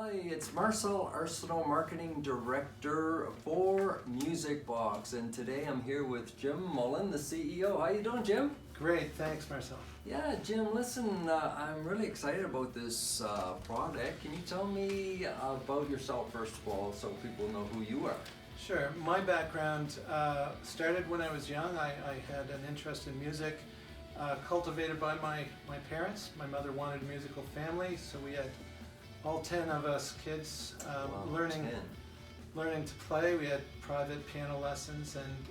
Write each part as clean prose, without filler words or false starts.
Hi, it's Marcel Arsenault, Marketing Director for Musiqbox, and today I'm here with Jim Mullen, the CEO. How you doing, Jim? Great, thanks Marcel. Yeah, Jim, listen, I'm really excited about this product. Can you tell me about yourself first of all, so people know who you are? Sure, my background started when I was young. I had an interest in music, cultivated by my parents. My mother wanted a musical family, so we had all 10 of us kids learning to play. We had private piano lessons and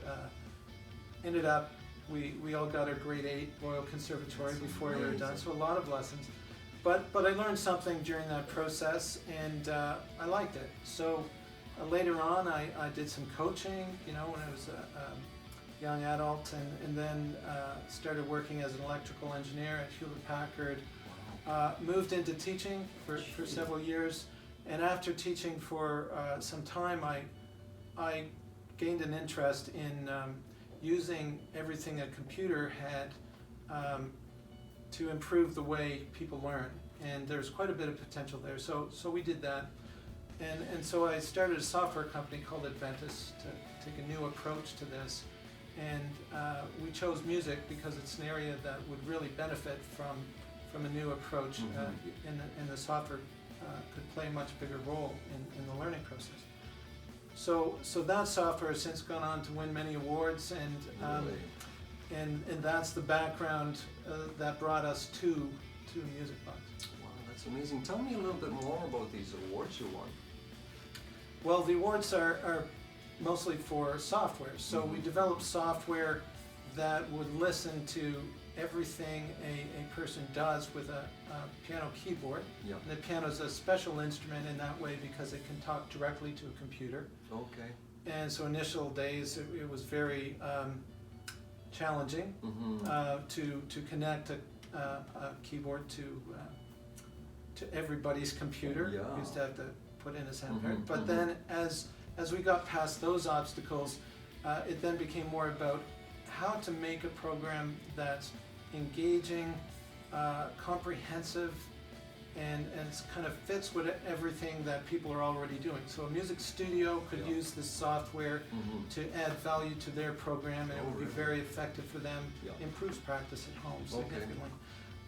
ended up, we all got our grade 8 Royal Conservatory before we were done, so a lot of lessons. But I learned something during that process, and I liked it. So later on I did some coaching, when I was a young adult, and then started working as an electrical engineer at Hewlett-Packard. Moved into teaching for several years, and after teaching for some time, I gained an interest in using everything a computer had to improve the way people learn, and there's quite a bit of potential there. So we did that, and so I started a software company called Adventus to take a new approach to this, and we chose music because it's an area that would really benefit from a new approach, and the software could play a much bigger role in the learning process. So that software has since gone on to win many awards, and that's the background that brought us to Musiqbox. Wow, that's amazing. Tell me a little bit more about these awards you won. Well, the awards are mostly for software. So we developed software that would listen to everything a person does with a piano keyboard. Yep. And the piano is a special instrument in that way because it can talk directly to a computer. Okay. And so initial days it was very challenging to connect a keyboard to everybody's computer. Yeah. You used to have to put in a sound card. But then as we got past those obstacles, it then became more about how to make a program that's engaging, comprehensive, and kind of fits with everything that people are already doing. So a music studio could use this software to add value to their program, and it would be very effective for them. Improves practice at home significantly.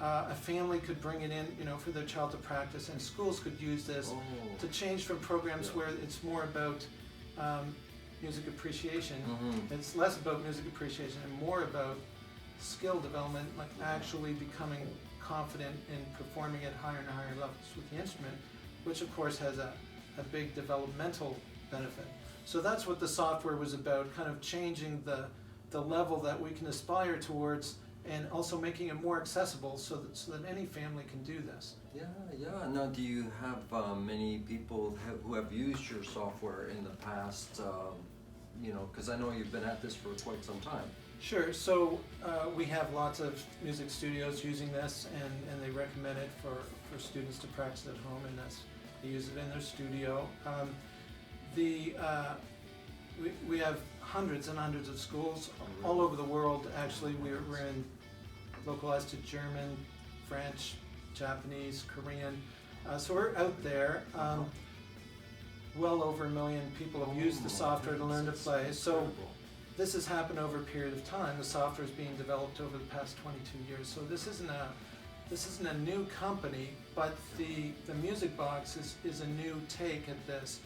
A family could bring it in, for their child to practice, and schools could use this to change from programs where it's more about music appreciation. It's less about music appreciation and more about skill development, like actually becoming confident in performing at higher and higher levels with the instrument, which of course has a big developmental benefit. So that's what the software was about, kind of changing the level that we can aspire towards, and also making it more accessible so that any family can do this. Yeah. Now, do you have many people who have used your software in the past? Because I know you've been at this for quite some time. Sure. So we have lots of music studios using this, and they recommend it for students to practice at home, and they use it in their studio. We have hundreds and hundreds of schools all over the world. Actually, we're localized to German, French, Japanese, Korean. So we're out there. Well over 1 million people have used the software to learn to play. So this has happened over a period of time. The software is being developed over the past 22 years. So this isn't a new company, but the Musiqbox is a new take at this.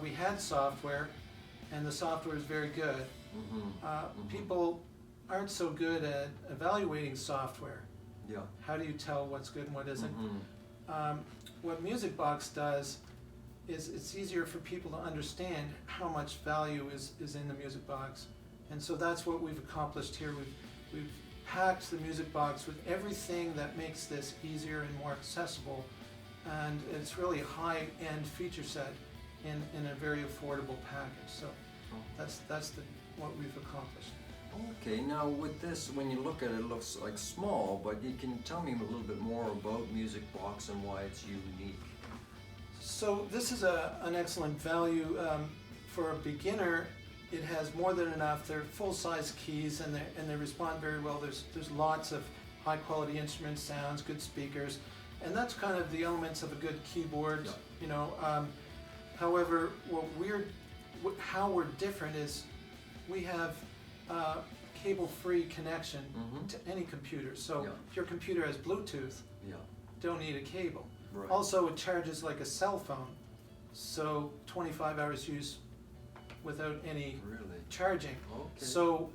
We had software, and the software is very good. People aren't so good at evaluating software. Yeah. How do you tell what's good and what isn't? What Musiqbox does is it's easier for people to understand how much value is in the Musiqbox, and so that's what we've accomplished here. We've packed the Musiqbox with everything that makes this easier and more accessible, and it's really a high-end feature set in a very affordable package. So that's what we've accomplished. Okay, now with this, when you look at it, it looks like small, but you can tell me a little bit more about Musiqbox and why it's unique. So this is an excellent value. For a beginner, it has more than enough. They're full-size keys, and they respond very well. There's lots of high-quality instrument sounds, good speakers, And that's kind of the elements of a good keyboard, Yeah. you know. However, how we're different is we have cable-free connection Mhm. to any computer. So Yeah. if your computer has Bluetooth, Yeah. don't need a cable. Right. Also, it charges like a cell phone, so 25 hours use without any Really? charging. Okay.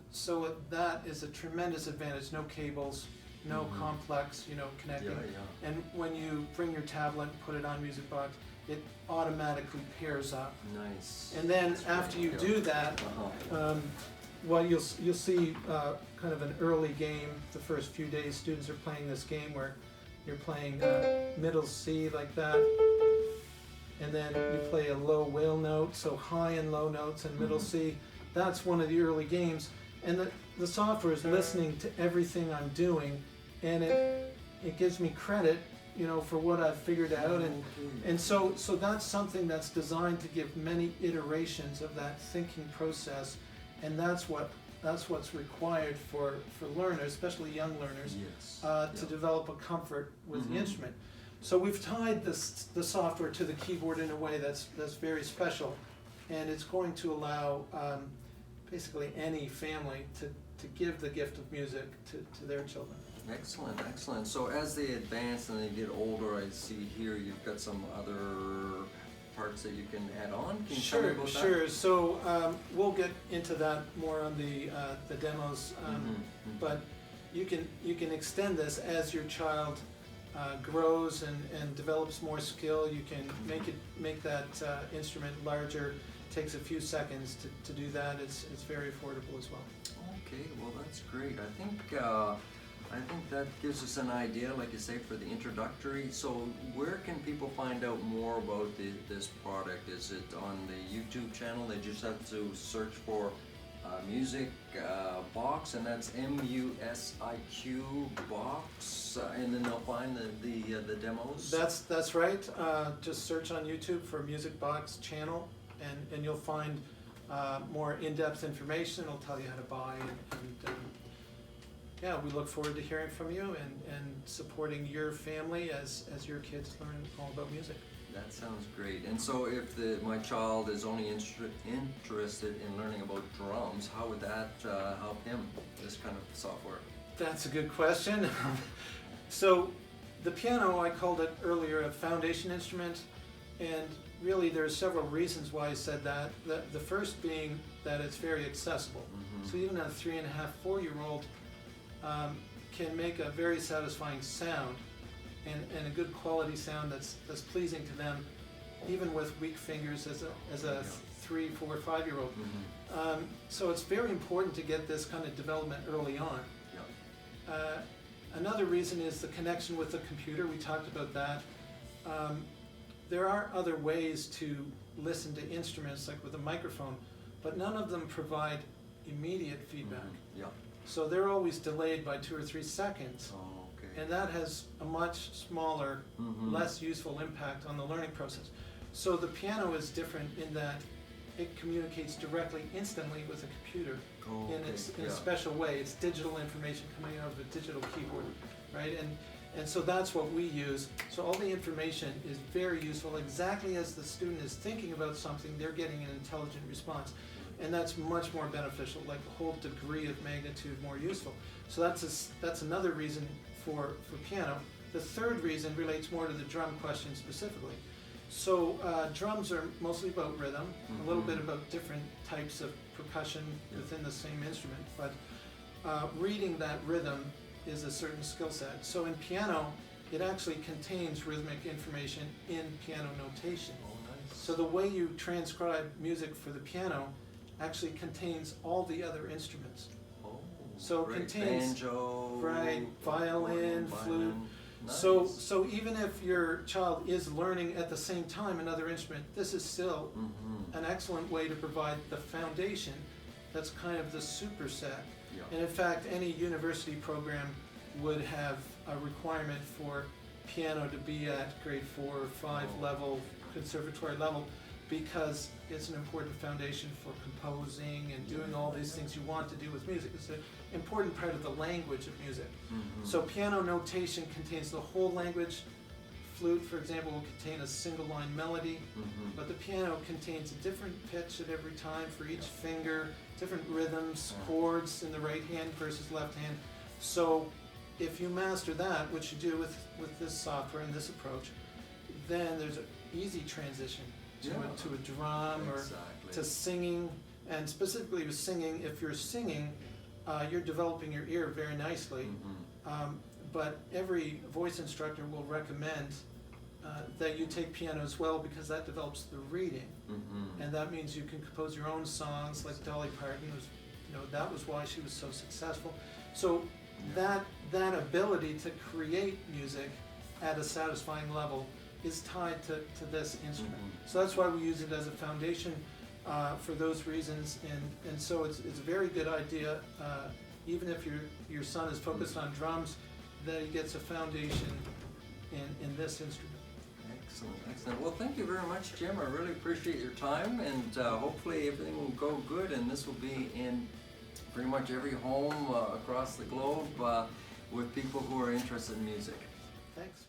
That is a tremendous advantage. No cables, no Mhm. complex, you know, connecting. Yeah, yeah. And when you bring your tablet and put it on Musiqbox, it automatically pairs up. Nice. And then That's after great. you Yeah. do that, Uh-huh. well, you'll see kind of an early game. The first few days, students are playing this game where you're playing middle C like that, and then you play a low whale note, so high and low notes and middle Mhm. C. That's one of the early games, and the software is listening to everything I'm doing, and it gives me credit, you know, for what I've figured out, and so that's something that's designed to give many iterations of that thinking process, and that's what's required for learners, especially young learners, Yes. to Yeah. develop a comfort with Mhm. the instrument. So we've tied the software to the keyboard in a way that's very special, and it's going to allow basically any family to give the gift of music to their children. Excellent, excellent. So as they advance and they get older, I see here you've got some other parts that you can add on. Can you tell me about that? Sure. So we'll get into that more on the demos, Mhm. but you can extend this as your child grows and develops more skill. You can make that instrument larger. Takes a few seconds to do that. It's very affordable as well. Okay, well that's great. I think that gives us an idea, like you say, for the introductory. So where can people find out more about this product? Is it on the YouTube channel? They just have to search for Musiqbox, and that's MUSIQ box, and then they'll find the demos. That's right. Just search on YouTube for Musiqbox channel, and you'll find more in-depth information. It'll tell you how to buy, and yeah, we look forward to hearing from you and supporting your family as your kids learn all about music. That sounds great. And so if my child is only interested in learning about drums, how would that help him, this kind of software? That's a good question. So the piano, I called it earlier a foundation instrument, and really there's several reasons why I said that. The first being that it's very accessible. Mhm. So even a 3.5, 4-year-old can make a very satisfying sound, and a good quality sound that's pleasing to them, even with weak fingers as a 3, 4, 5-year-old. Mhm. So it's very important to get this kind of development early on. Yeah. Another reason is the connection with the computer. We talked about that. There are other ways to listen to instruments, like with a microphone, but none of them provide immediate feedback. Mhm. Yeah. So they're always delayed by 2 or 3 seconds, Oh, okay. and that has a much smaller, Mhm. less useful impact on the learning process. So the piano is different in that it communicates directly, instantly with a computer Oh, in okay. a special way. It's digital information coming out of a digital keyboard, right? And so that's what we use. So all the information is very useful. Exactly as the student is thinking about something, they're getting an intelligent response. And that's much more beneficial, like a whole degree of magnitude more useful. So that's another reason for piano. The third reason relates more to the drum question specifically. So drums are mostly about rhythm, a little bit about different types of percussion within the same instrument, but reading that rhythm is a certain skill set. So in piano, it actually contains rhythmic information in piano notation. Oh, nice. So the way you transcribe music for the piano actually contains all the other instruments. Oh, So it great. contains- Banjo, right, violin, flute. Nice. So even if your child is learning at the same time another instrument, this is still Mhm. an excellent way to provide the foundation that's kind of the superset. Yeah. And in fact, any university program would have a requirement for piano to be at grade 4 or 5 Oh. level, conservatory level, because it's an important foundation for composing and doing all these things you want to do with music. It's an important part of the language of music. Mhm. So piano notation contains the whole language, flute, for example, will contain a single line melody, but the piano contains a different pitch at every time for each finger, different rhythms, chords in the right hand versus left hand. So if you master that, which you do with this software and this approach, then there's an easy transition to a drum or to singing. And specifically with singing, if you're singing, you're developing your ear very nicely. But every voice instructor will recommend that you take piano as well, because that develops the reading. And that means you can compose your own songs, like Dolly Parton was, that was why she was so successful. So that ability to create music at a satisfying level is tied to this instrument. So that's why we use it as a foundation for those reasons. And so it's a very good idea, even if your son is focused on drums, that he gets a foundation in this instrument. Excellent, excellent. Well, thank you very much, Jim. I really appreciate your time, and hopefully everything will go good, and this will be in pretty much every home across the globe with people who are interested in music. Thanks.